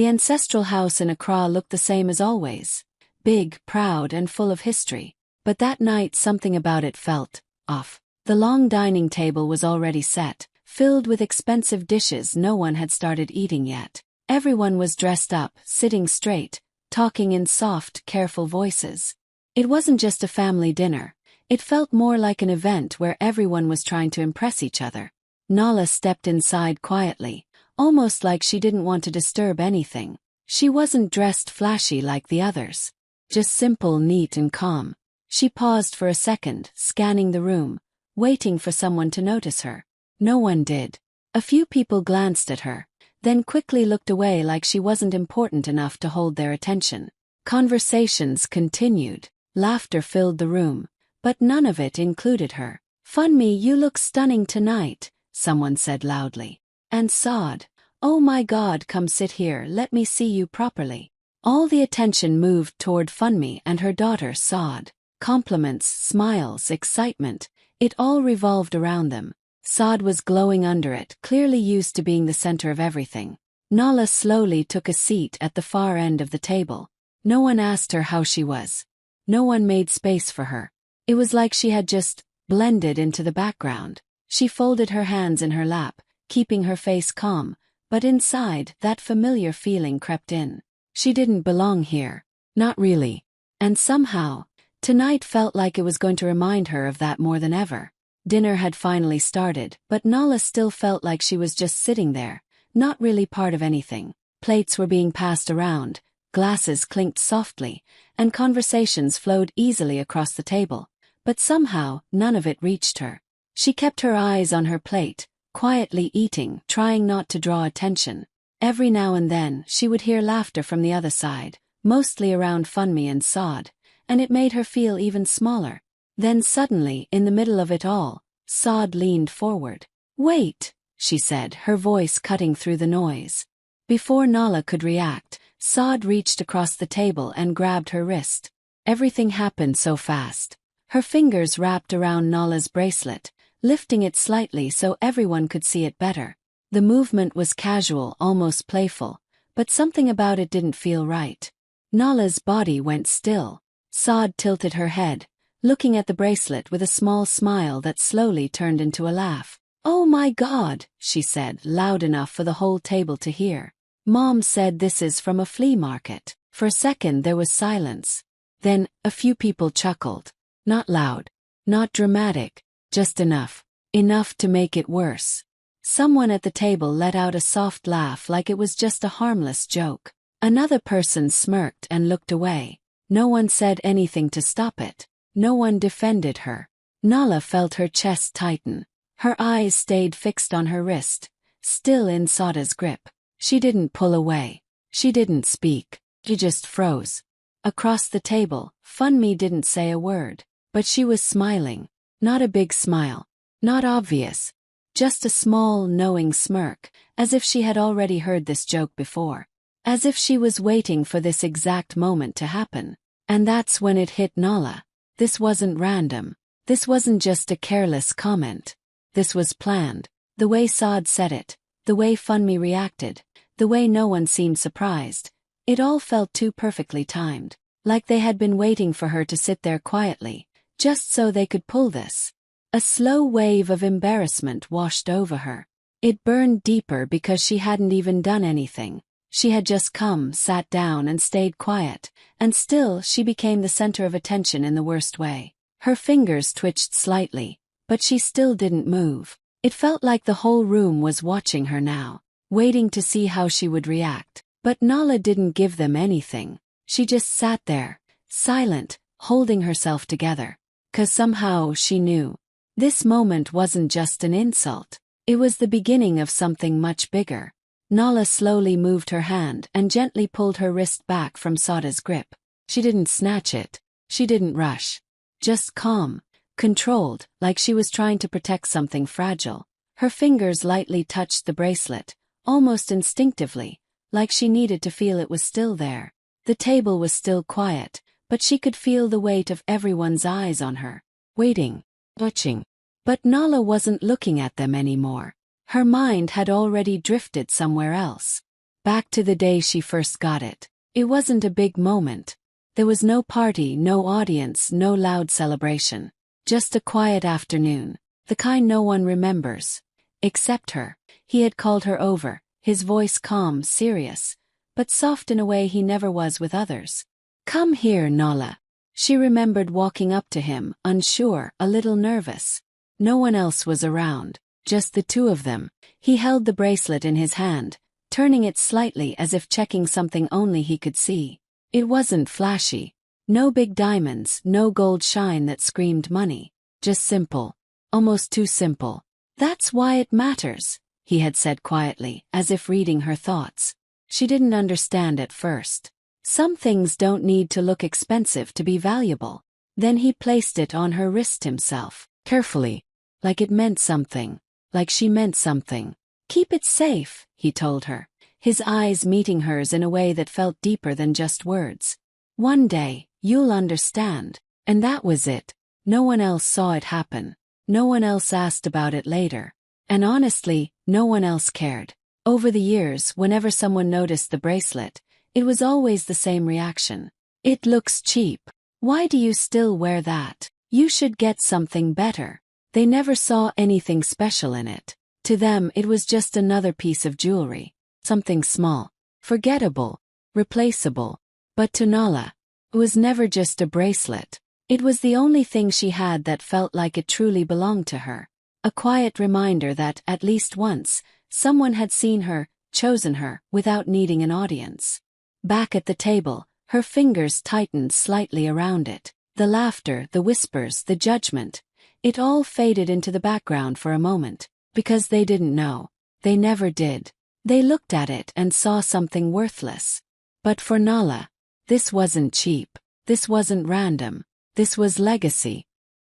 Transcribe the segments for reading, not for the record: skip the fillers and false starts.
The ancestral house in Accra looked the same as always. Big, proud, and full of history. But that night something about it felt off. The long dining table was already set, filled with expensive dishes no one had started eating yet. Everyone was dressed up, sitting straight, talking in soft, careful voices. It wasn't just a family dinner. It felt more like an event where everyone was trying to impress each other. Nala stepped inside quietly, almost like she didn't want to disturb anything. She wasn't dressed flashy like the others. Just simple, neat, and calm. She paused for a second, scanning the room, waiting for someone to notice her. No one did. A few people glanced at her, then quickly looked away like she wasn't important enough to hold their attention. Conversations continued. Laughter filled the room, but none of it included her. "Funmi, you look stunning tonight," someone said loudly. And Saad, "Oh my God, come sit here, let me see you properly." All the attention moved toward Funmi and her daughter Saad. Compliments, smiles, excitement, it all revolved around them. Saad was glowing under it, clearly used to being the center of everything. Nala slowly took a seat at the far end of the table. No one asked her how she was. No one made space for her. It was like she had just blended into the background. She folded her hands in her lap, keeping her face calm, but inside, that familiar feeling crept in. She didn't belong here. Not really. And somehow, tonight felt like it was going to remind her of that more than ever. Dinner had finally started, but Nala still felt like she was just sitting there, not really part of anything. Plates were being passed around, glasses clinked softly, and conversations flowed easily across the table. But somehow, none of it reached her. She kept her eyes on her plate, quietly eating, trying not to draw attention. Every now and then, she would hear laughter from the other side, mostly around Funmi and Saad, and it made her feel even smaller. Then suddenly, in the middle of it all, Saad leaned forward. "Wait," she said, her voice cutting through the noise. Before Nala could react, Saad reached across the table and grabbed her wrist. Everything happened so fast. Her fingers wrapped around Nala's bracelet, lifting it slightly so everyone could see it better. The movement was casual, almost playful, but something about it didn't feel right. Nala's body went still. Saad tilted her head, looking at the bracelet with a small smile that slowly turned into a laugh. "Oh my God," she said, loud enough for the whole table to hear. "Mom said this is from a flea market." For a second there was silence. Then, a few people chuckled. Not loud, not dramatic, just enough. Enough to make it worse. Someone at the table let out a soft laugh like it was just a harmless joke. Another person smirked and looked away. No one said anything to stop it. No one defended her. Nala felt her chest tighten. Her eyes stayed fixed on her wrist, still in Sada's grip. She didn't pull away. She didn't speak. She just froze. Across the table, Funmi didn't say a word. But she was smiling. Not a big smile. Not obvious. Just a small, knowing smirk, as if she had already heard this joke before. As if she was waiting for this exact moment to happen. And that's when it hit Nala. This wasn't random. This wasn't just a careless comment. This was planned. The way Saad said it, the way Funmi reacted, the way no one seemed surprised. It all felt too perfectly timed. Like they had been waiting for her to sit there quietly, just so they could pull this. A slow wave of embarrassment washed over her. It burned deeper because she hadn't even done anything. She had just come, sat down and stayed quiet, and still she became the center of attention in the worst way. Her fingers twitched slightly, but she still didn't move. It felt like the whole room was watching her now, waiting to see how she would react. But Nala didn't give them anything. She just sat there, silent, holding herself together. 'Cause somehow she knew. This moment wasn't just an insult. It was the beginning of something much bigger. Nala slowly moved her hand and gently pulled her wrist back from Sada's grip. She didn't snatch it. She didn't rush. Just calm, controlled, like she was trying to protect something fragile. Her fingers lightly touched the bracelet, almost instinctively, like she needed to feel it was still there. The table was still quiet, but she could feel the weight of everyone's eyes on her. Waiting. Watching. But Nala wasn't looking at them anymore. Her mind had already drifted somewhere else. Back to the day she first got it. It wasn't a big moment. There was no party, no audience, no loud celebration. Just a quiet afternoon, the kind no one remembers. Except her. He had called her over, his voice calm, serious, but soft in a way he never was with others. "Come here, Nala." She remembered walking up to him, unsure, a little nervous. No one else was around, just the two of them. He held the bracelet in his hand, turning it slightly as if checking something only he could see. It wasn't flashy. No big diamonds, no gold shine that screamed money. Just simple. Almost too simple. "That's why it matters," he had said quietly, as if reading her thoughts. She didn't understand at first. Some things don't need to look expensive to be valuable. Then he placed it on her wrist himself, carefully, like it meant something, like she meant something. "Keep it safe," he told her, his eyes meeting hers in a way that felt deeper than just words. "One day, you'll understand." And that was it. No one else saw it happen. No one else asked about it later. And honestly, no one else cared. Over the years, whenever someone noticed the bracelet, it was always the same reaction. "It looks cheap. Why do you still wear that? You should get something better." They never saw anything special in it. To them, it was just another piece of jewelry. Something small, forgettable, replaceable. But to Nala, it was never just a bracelet. It was the only thing she had that felt like it truly belonged to her. A quiet reminder that, at least once, someone had seen her, chosen her, without needing an audience. Back at the table, her fingers tightened slightly around it. The laughter, the whispers, the judgment. It all faded into the background for a moment. Because they didn't know. They never did. They looked at it and saw something worthless. But for Nala, this wasn't cheap. This wasn't random. This was legacy.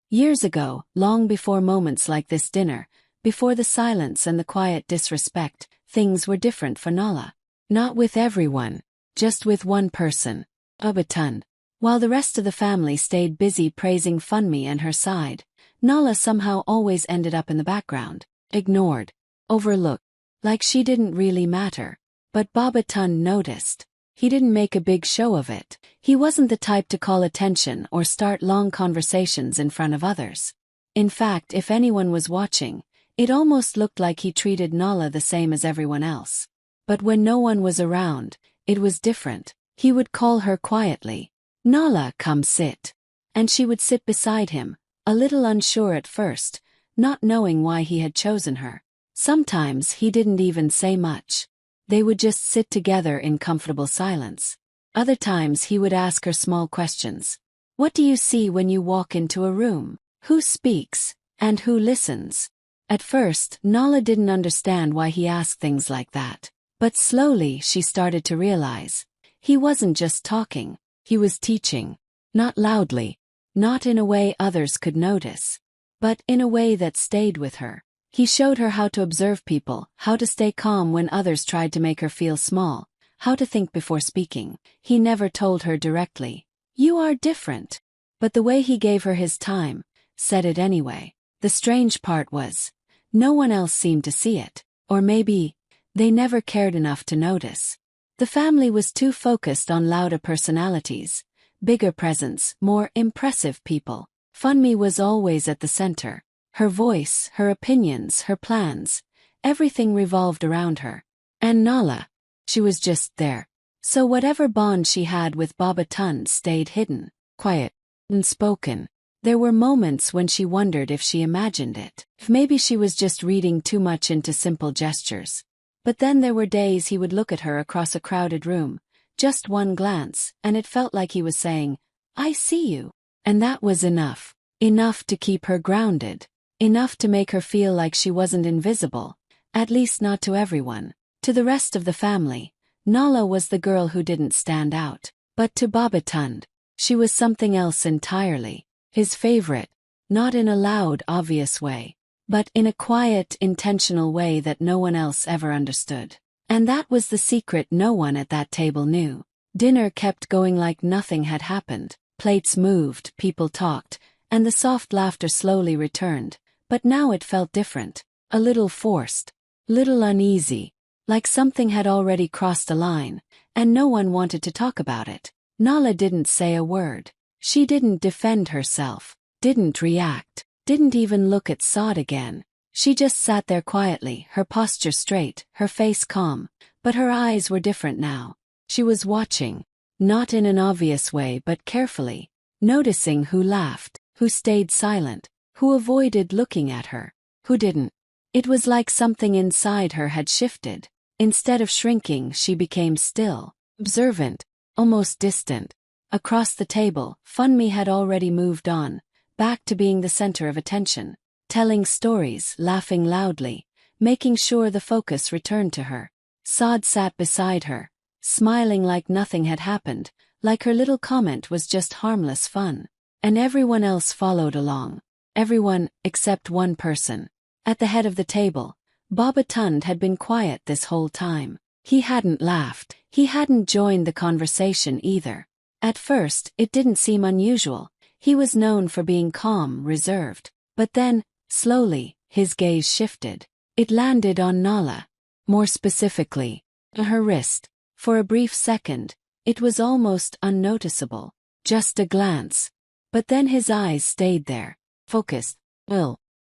Years ago, long before moments like this dinner, before the silence and the quiet disrespect, things were different for Nala. Not with everyone, just with one person, Babatunde. While the rest of the family stayed busy praising Funmi and her side, Nala somehow always ended up in the background, ignored, overlooked, like she didn't really matter. But Babatunde noticed. He didn't make a big show of it. He wasn't the type to call attention or start long conversations in front of others. In fact, if anyone was watching, it almost looked like he treated Nala the same as everyone else. But when no one was around, it was different. He would call her quietly, "Nala, come sit." And she would sit beside him, a little unsure at first, not knowing why he had chosen her. Sometimes he didn't even say much. They would just sit together in comfortable silence. Other times he would ask her small questions. "What do you see when you walk into a room? Who speaks? And who listens?" At first, Nala didn't understand why he asked things like that. But slowly she started to realize. He wasn't just talking. He was teaching. Not loudly. Not in a way others could notice. But in a way that stayed with her. He showed her how to observe people, how to stay calm when others tried to make her feel small, how to think before speaking. He never told her directly, "You are different." But the way he gave her his time, said it anyway. The strange part was, no one else seemed to see it. Or maybe, they never cared enough to notice. The family was too focused on louder personalities, bigger presence, more impressive people. Funmi was always at the center. Her voice, her opinions, her plans, everything revolved around her. And Nala, she was just there. So whatever bond she had with Babatunde stayed hidden, quiet, unspoken. There were moments when she wondered if she imagined it, if maybe she was just reading too much into simple gestures. But then there were days he would look at her across a crowded room, just one glance, and it felt like he was saying, "I see you." And that was enough. Enough to keep her grounded. Enough to make her feel like she wasn't invisible, at least not to everyone. To the rest of the family, Nala was the girl who didn't stand out. But to Babatunde, she was something else entirely. His favorite, not in a loud, obvious way, but in a quiet, intentional way that no one else ever understood. And that was the secret no one at that table knew. Dinner kept going like nothing had happened. Plates moved, people talked, and the soft laughter slowly returned. But now it felt different, a little forced, little uneasy. like something had already crossed a line, and no one wanted to talk about it. Nala didn't say a word. She didn't defend herself, didn't react, didn't even look at Sod again. She just sat there quietly, her posture straight, her face calm, but her eyes were different now. She was watching, not in an obvious way but carefully, noticing who laughed, who stayed silent, who avoided looking at her, who didn't. It was like something inside her had shifted. Instead of shrinking, she became still, observant, almost distant. Across the table, Funmi had already moved on, back to being the center of attention, telling stories, laughing loudly, making sure the focus returned to her. Sod sat beside her, smiling like nothing had happened, like her little comment was just harmless fun. And everyone else followed along. Everyone, except one person. At the head of the table, Baba Tund had been quiet this whole time. He hadn't laughed. He hadn't joined the conversation either. At first, it didn't seem unusual. He was known for being calm, reserved. But then, slowly, his gaze shifted. It landed on Nala. More specifically, her wrist. For a brief second, it was almost unnoticeable. Just a glance. But then his eyes stayed there, focused.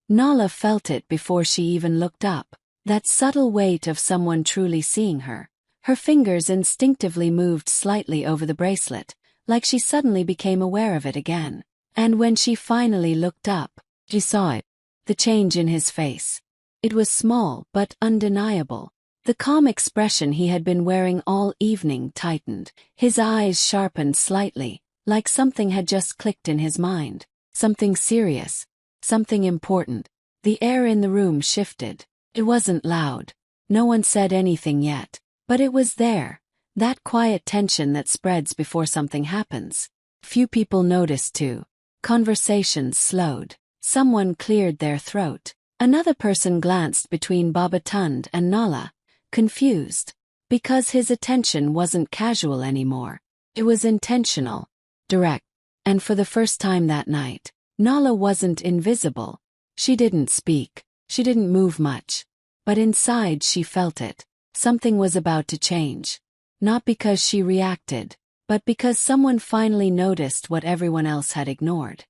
Nala felt it before she even looked up. That subtle weight of someone truly seeing her. Her fingers instinctively moved slightly over the bracelet, like she suddenly became aware of it again. And when she finally looked up, she saw it. The change in his face. It was small but undeniable. The calm expression he had been wearing all evening tightened. His eyes sharpened slightly, like something had just clicked in his mind. Something serious. Something important. The air in the room shifted. It wasn't loud. No one said anything yet. But it was there. That quiet tension that spreads before something happens. Few people noticed too. Conversations slowed. Someone cleared their throat. Another person glanced between Baba Tund and Nala, confused. Because his attention wasn't casual anymore. It was intentional. Direct. And for the first time that night, Nala wasn't invisible. She didn't speak. She didn't move much. But inside she felt it. Something was about to change. Not because she reacted, but because someone finally noticed what everyone else had ignored.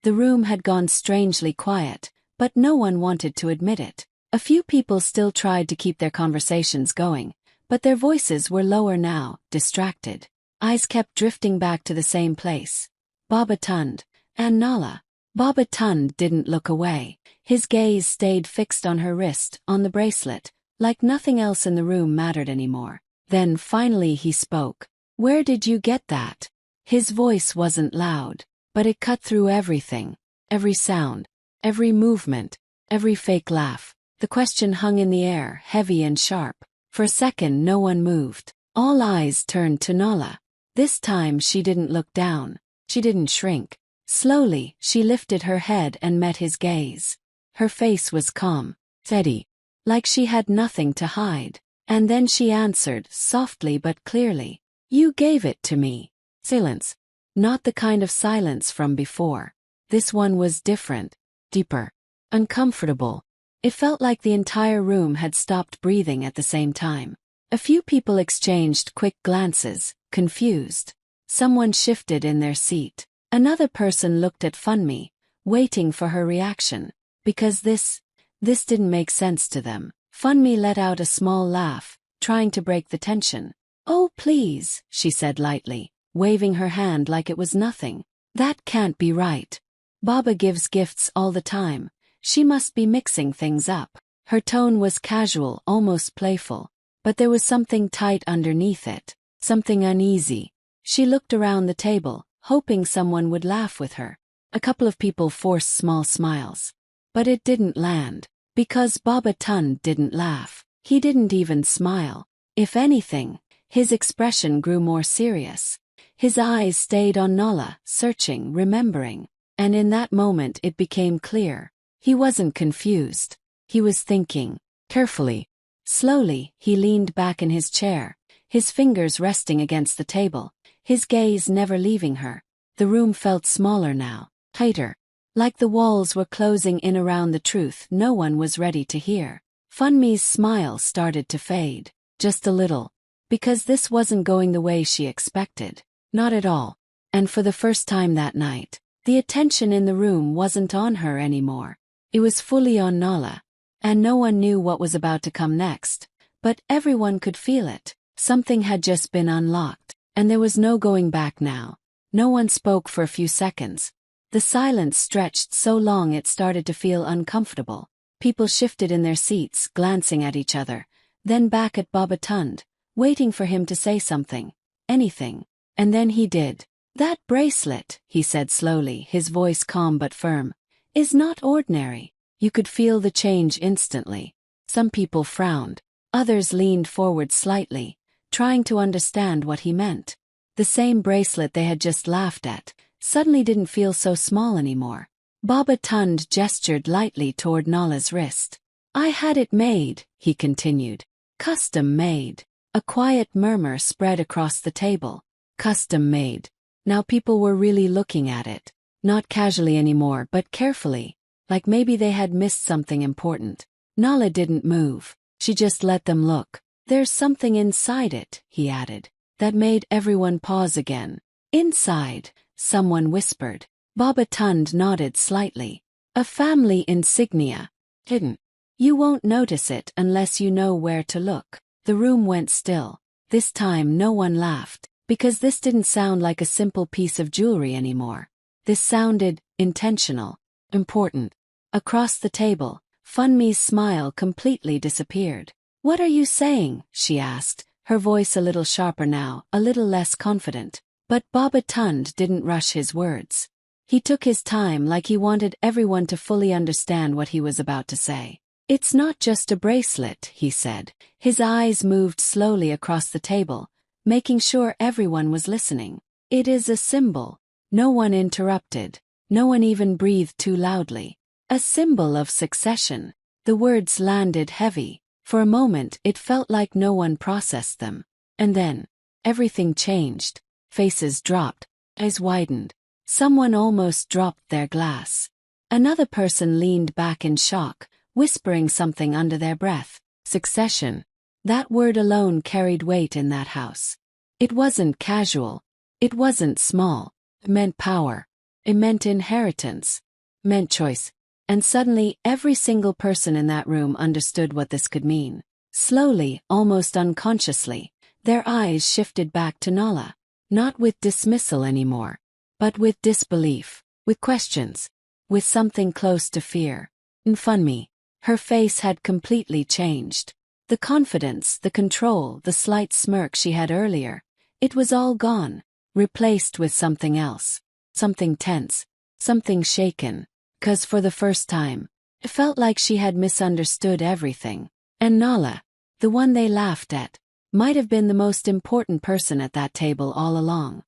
The room had gone strangely quiet, but no one wanted to admit it. A few people still tried to keep their conversations going, but their voices were lower now, distracted. Eyes kept drifting back to the same place. Baba Tund and Nala. Baba Tund didn't look away. His gaze stayed fixed on her wrist, on the bracelet, like nothing else in the room mattered anymore. Then finally he spoke. "Where did you get that?" His voice wasn't loud, but it cut through everything. Every sound, every movement, every fake laugh. The question hung in the air, heavy and sharp. For a second no one moved. All eyes turned to Nala. This time she didn't look down. She didn't shrink. Slowly, she lifted her head and met his gaze. Her face was calm, steady, like she had nothing to hide. And then she answered, softly but clearly. "You gave it to me." Silence. Not the kind of silence from before. This one was different, deeper, uncomfortable. It felt like the entire room had stopped breathing at the same time. A few people exchanged quick glances, confused. Someone shifted in their seat. Another person looked at Funmi, waiting for her reaction. Because this didn't make sense to them. Funmi let out a small laugh, trying to break the tension. "Oh please," she said lightly, waving her hand like it was nothing. "That can't be right. Baba gives gifts all the time. She must be mixing things up." Her tone was casual, almost playful. But there was something tight underneath it. Something uneasy. She looked around the table, hoping someone would laugh with her. A couple of people forced small smiles. But it didn't land. Because Baba Tund didn't laugh. He didn't even smile. If anything, his expression grew more serious. His eyes stayed on Nala, searching, remembering. And in that moment it became clear. He wasn't confused. He was thinking. Carefully. Slowly, he leaned back in his chair, his fingers resting against the table, his gaze never leaving her. The room felt smaller now, tighter. Like the walls were closing in around the truth no one was ready to hear. Funmi's smile started to fade. Just a little. Because this wasn't going the way she expected. Not at all. And for the first time that night, the attention in the room wasn't on her anymore. It was fully on Nala. And no one knew what was about to come next. But everyone could feel it. Something had just been unlocked. And there was no going back now. No one spoke for a few seconds. The silence stretched so long it started to feel uncomfortable. People shifted in their seats, glancing at each other, then back at Baba Tund, waiting for him to say something. Anything. And then he did. "That bracelet," he said slowly, his voice calm but firm, "is not ordinary." You could feel the change instantly. Some people frowned. Others leaned forward slightly, trying to understand what he meant. The same bracelet they had just laughed at suddenly didn't feel so small anymore. Baba Tund gestured lightly toward Nala's wrist. "I had it made," he continued. "Custom made." A quiet murmur spread across the table. Custom made. Now people were really looking at it. Not casually anymore, but carefully. Like maybe they had missed something important. Nala didn't move. She just let them look. "There's something inside it," he added. That made everyone pause again. "Inside," someone whispered. Baba Tund nodded slightly. "A family insignia. Hidden. You won't notice it unless you know where to look." The room went still. This time no one laughed, because this didn't sound like a simple piece of jewelry anymore. This sounded intentional, important. Across the table, Funmi's smile completely disappeared. "What are you saying?" she asked, her voice a little sharper now, a little less confident. But Baba Tund didn't rush his words. He took his time like he wanted everyone to fully understand what he was about to say. "It's not just a bracelet," he said. His eyes moved slowly across the table, making sure everyone was listening. "It is a symbol." No one interrupted. No one even breathed too loudly. "A symbol of succession." The words landed heavy. For a moment it felt like no one processed them. And then, everything changed. Faces dropped. Eyes widened. Someone almost dropped their glass. Another person leaned back in shock, whispering something under their breath. Succession. That word alone carried weight in that house. It wasn't casual. It wasn't small. It meant power. It meant inheritance. It meant choice. And suddenly every single person in that room understood what this could mean. Slowly, almost unconsciously, their eyes shifted back to Nala. Not with dismissal anymore, but with disbelief, with questions, with something close to fear. And Funmi, her face had completely changed. The confidence, the control, the slight smirk she had earlier, it was all gone, replaced with something else. Something tense, something shaken, 'cause for the first time, it felt like she had misunderstood everything. And Nala, the one they laughed at, might have been the most important person at that table all along.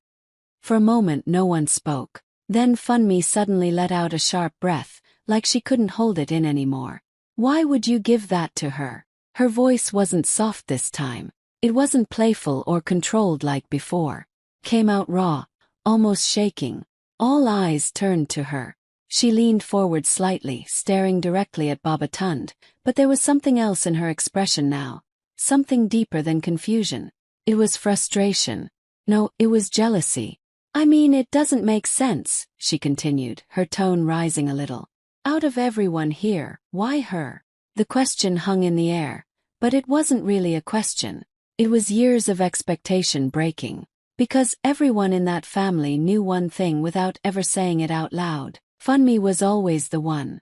For a moment no one spoke. Then Funmi suddenly let out a sharp breath, like she couldn't hold it in anymore. "Why would you give that to her?" Her voice wasn't soft this time. It wasn't playful or controlled like before. Came out raw, almost shaking. All eyes turned to her. She leaned forward slightly, staring directly at Baba Tund, but there was something else in her expression now. Something deeper than confusion. It was frustration. No, it was jealousy. "I mean, it doesn't make sense," she continued, her tone rising a little. "Out of everyone here, why her?" The question hung in the air, but it wasn't really a question. It was years of expectation breaking. Because everyone in that family knew one thing without ever saying it out loud. Funmi was always the one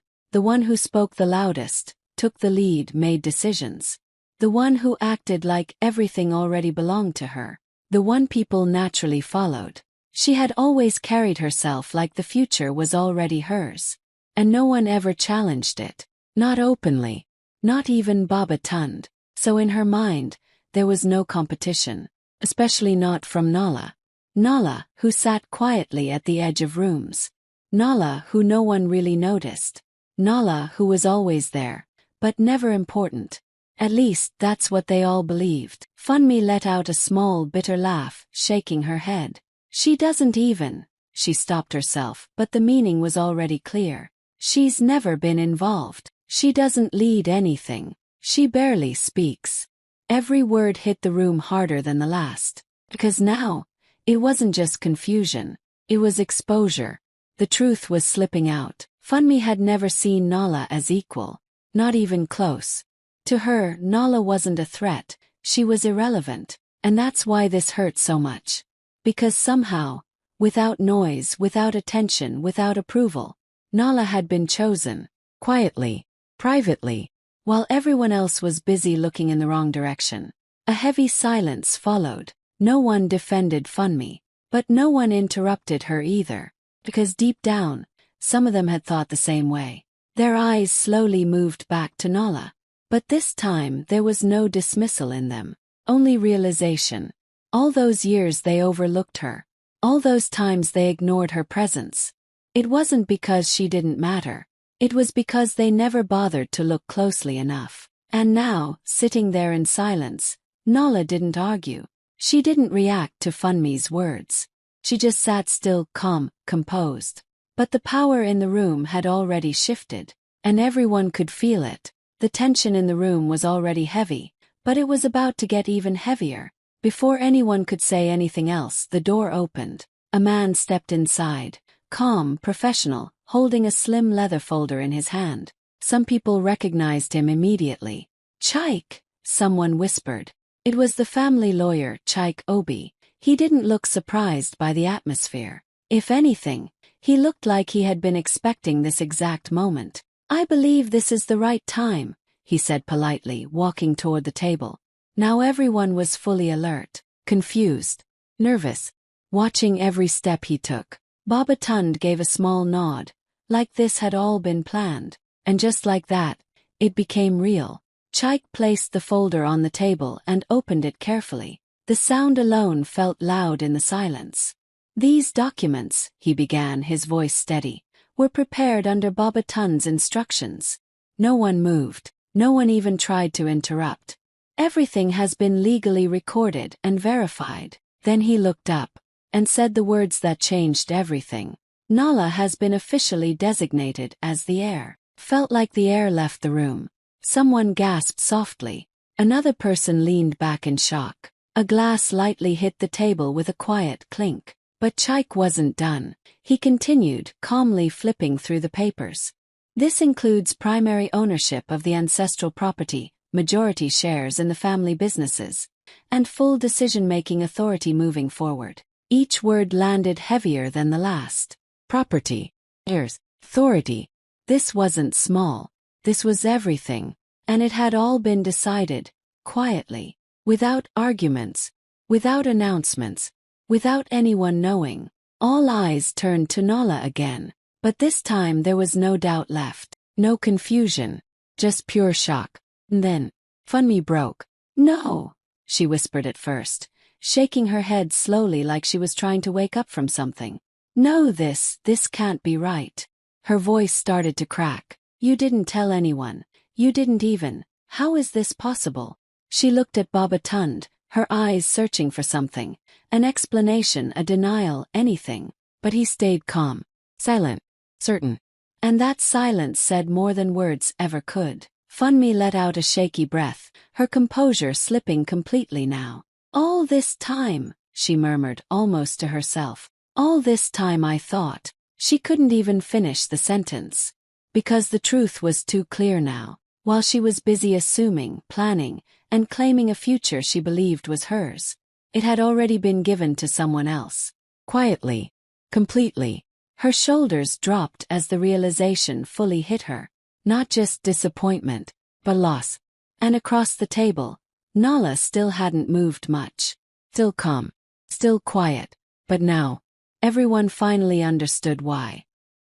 who spoke the loudest, took the lead, made decisions. The one who acted like everything already belonged to her. The one people naturally followed. She had always carried herself like the future was already hers. And no one ever challenged it. Not openly. Not even Baba Tund. So in her mind, there was no competition. Especially not from Nala. Nala, who sat quietly at the edge of rooms. Nala, who no one really noticed. Nala, who was always there, but never important. At least, that's what they all believed. Funmi let out a small, bitter laugh, shaking her head. "She doesn't even." She stopped herself, but the meaning was already clear. "She's never been involved. She doesn't lead anything. She barely speaks. Every word hit the room harder than the last. Because now, it wasn't just confusion. It was exposure. The truth was slipping out. Funmi had never seen Nala as equal. Not even close. To her, Nala wasn't a threat. She was irrelevant. And that's why this hurt so much. Because somehow, without noise, without attention, without approval, Nala had been chosen. Quietly. Privately. While everyone else was busy looking in the wrong direction. A heavy silence followed. No one defended Funmi. But no one interrupted her either. Because deep down, some of them had thought the same way. Their eyes slowly moved back to Nala. But this time there was no dismissal in them. Only realization. All those years they overlooked her. All those times they ignored her presence. It wasn't because she didn't matter. It was because they never bothered to look closely enough. And now, sitting there in silence, Nala didn't argue. She didn't react to Funmi's words. She just sat still, calm, composed. But the power in the room had already shifted. And everyone could feel it. The tension in the room was already heavy, but it was about to get even heavier. Before anyone could say anything else, the door opened. A man stepped inside. Calm, professional, holding a slim leather folder in his hand. Some people recognized him immediately. "Chaik," someone whispered. It was the family lawyer, Chaik Obi. He didn't look surprised by the atmosphere. If anything, he looked like he had been expecting this exact moment. "I believe this is the right time," he said politely, walking toward the table. Now everyone was fully alert, confused, nervous, watching every step he took. Baba Tund gave a small nod, like this had all been planned, and just like that, it became real. Chaik placed the folder on the table and opened it carefully. The sound alone felt loud in the silence. "These documents," he began, his voice steady, "were prepared under Baba Tund's instructions." No one moved. No one even tried to interrupt. "Everything has been legally recorded and verified." Then he looked up and said the words that changed everything. "Nala has been officially designated as the heir." Felt like the air left the room. Someone gasped softly. Another person leaned back in shock. A glass lightly hit the table with a quiet clink. But Chaik wasn't done. He continued, calmly flipping through the papers. "This includes primary ownership of the ancestral property, majority shares in the family businesses, and full decision-making authority moving forward." Each word landed heavier than the last. Property, heirs, authority. This wasn't small. This was everything. And it had all been decided, quietly, without arguments, without announcements, without anyone knowing. All eyes turned to Nala again. But this time there was no doubt left, no confusion, just pure shock. And then, Funmi broke. "No," she whispered at first, shaking her head slowly like she was trying to wake up from something. "No, this can't be right." Her voice started to crack. "You didn't tell anyone. You didn't even. How is this possible?" She looked at Baba Tund, her eyes searching for something, an explanation, a denial, anything. But he stayed calm, silent, certain. And that silence said more than words ever could. Funmi let out a shaky breath, her composure slipping completely now. "All this time," she murmured, almost to herself. "All this time I thought." She couldn't even finish the sentence. Because the truth was too clear now. While she was busy assuming, planning, and claiming a future she believed was hers, it had already been given to someone else. Quietly. Completely. Her shoulders dropped as the realization fully hit her. Not just disappointment, but loss. And across the table, Nala still hadn't moved much. Still calm. Still quiet. But now, everyone finally understood why.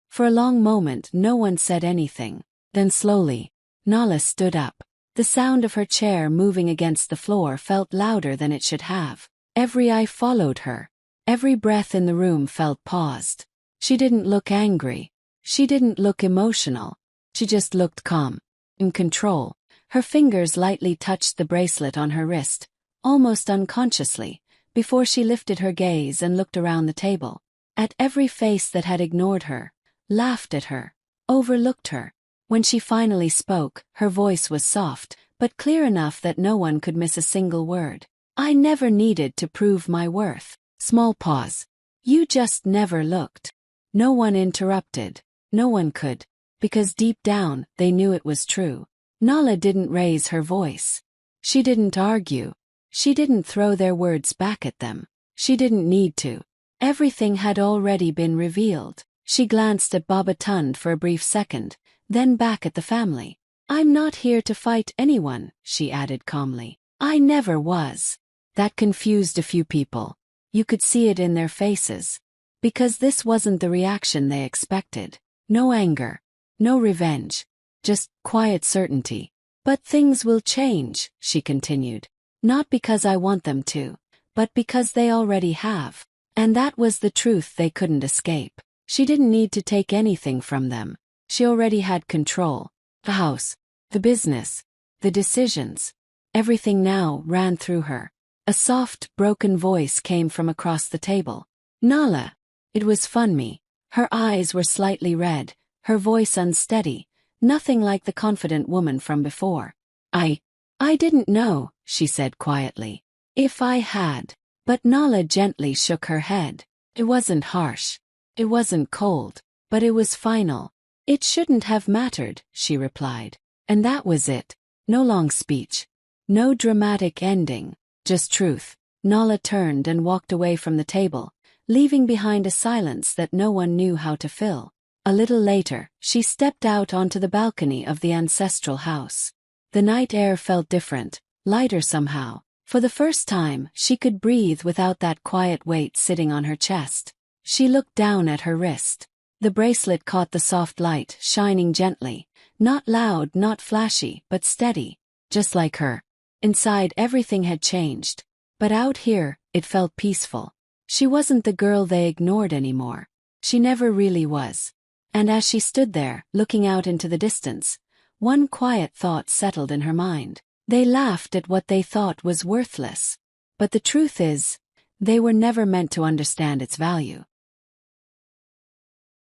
For a long moment no one said anything. Then slowly, Nala stood up. The sound of her chair moving against the floor felt louder than it should have. Every eye followed her. Every breath in the room felt paused. She didn't look angry. She didn't look emotional. She just looked calm. In control. Her fingers lightly touched the bracelet on her wrist, almost unconsciously, before she lifted her gaze and looked around the table. At every face that had ignored her, laughed at her, overlooked her. When she finally spoke, her voice was soft, but clear enough that no one could miss a single word. I never needed to prove my worth. Small pause. You just never looked. No one interrupted. No one could. Because deep down, they knew it was true. Nala didn't raise her voice. She didn't argue. She didn't throw their words back at them. She didn't need to. Everything had already been revealed. She glanced at Baba Tund for a brief second, then back at the family. I'm not here to fight anyone, she added calmly. I never was. That confused a few people. You could see it in their faces. Because this wasn't the reaction they expected. No anger. No revenge. Just quiet certainty. But things will change, she continued. Not because I want them to, but because they already have. And that was the truth they couldn't escape. She didn't need to take anything from them. She already had control. The house, the business, the decisions. Everything now ran through her. A soft, broken voice came from across the table. Nala. It was Funmi. Her eyes were slightly red, her voice unsteady, nothing like the confident woman from before. I didn't know, she said quietly. If I had. But Nala gently shook her head. It wasn't harsh. It wasn't cold. But it was final. It shouldn't have mattered, she replied. And that was it. No long speech. No dramatic ending. Just truth. Nala turned and walked away from the table, leaving behind a silence that no one knew how to fill. A little later, she stepped out onto the balcony of the ancestral house. The night air felt different, lighter somehow. For the first time, she could breathe without that quiet weight sitting on her chest. She looked down at her wrist. The bracelet caught the soft light, shining gently. Not loud, not flashy, but steady. Just like her. Inside, everything had changed. But out here, it felt peaceful. She wasn't the girl they ignored anymore. She never really was. And as she stood there, looking out into the distance, one quiet thought settled in her mind. They laughed at what they thought was worthless. But the truth is, they were never meant to understand its value.